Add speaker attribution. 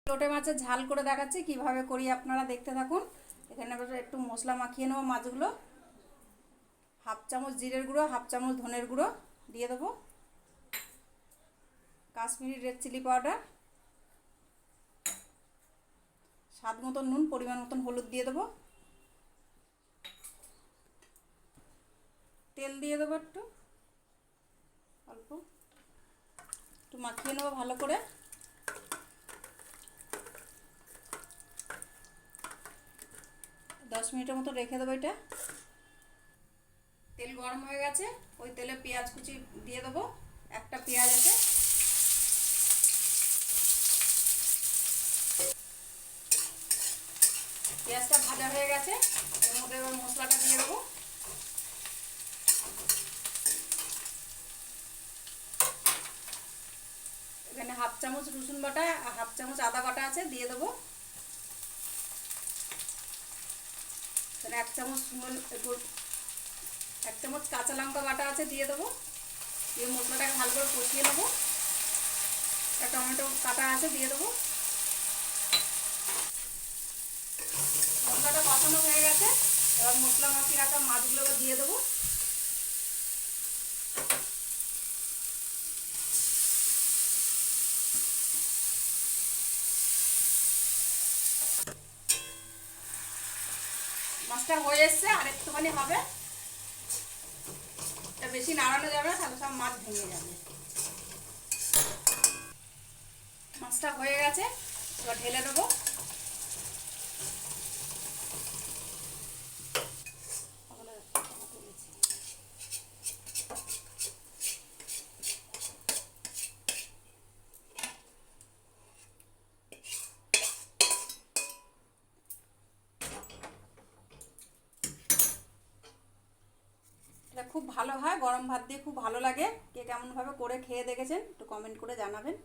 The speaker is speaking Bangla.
Speaker 1: লোটে মাছের ঝাল করে দেখাচ্ছি কিভাবে করি, আপনারা দেখতে থাকুন। এখানে একটু মশলা মাখিয়ে নেবো মাছগুলো। হাফ চামচ জিরের গুঁড়ো, হাফ চামচ ধনের গুঁড়ো দিয়ে দেবো, কাশ্মীরি রেড চিলি পাউডার, স্বাদ মতন নুন, পরিমাণ মতন হলুদ দিয়ে দেবো, তেল দিয়ে দেবো একটু অল্প, একটু মাখিয়ে নেবো ভালো করে। 10 মিনিটের মতো রেখে দেবো এটা। তেল গরম হয়ে গেছে, ওই তেলে পেঁয়াজ কুচি দিয়ে দেবো, একটা পেঁয়াজ আছে। পেঁয়াজটা ভাজা হয়ে গেছে, এর মধ্যে এবার মশলাটা দিয়ে দেবো। এখানে হাফ চামচ রসুন বাটা, হাফ চামচ আদা বাটা আছে, দিয়ে দেবো। এখানে এক চামচ কাঁচা লঙ্কা বাটা আছে, দিয়ে দেবো। দিয়ে মশলাটাকে ভালো করে কষিয়ে নেবো। একটা টমেটো কাটা আছে, দিয়ে দেবো। মশলাটা কষানো হয়ে গেছে, এবার মশলা মাখিয়ে রাখা মাছগুলো দিয়ে দেবো। মাছটা হয়ে এসছে, আর একটুখানি হবে, এটা বেশি নাড়ানো যাবে না, তাহলে সব মাছ ভেঙে যাবে। মাছটা হয়ে গেছে, এবার ঢেলে দেবো। এটা খুব ভালো হয়, গরম ভাত দিয়ে খুব ভালো লাগে। কে কেমনভাবে করে খেয়ে দেখেছেন একটু কমেন্ট করে জানাবেন।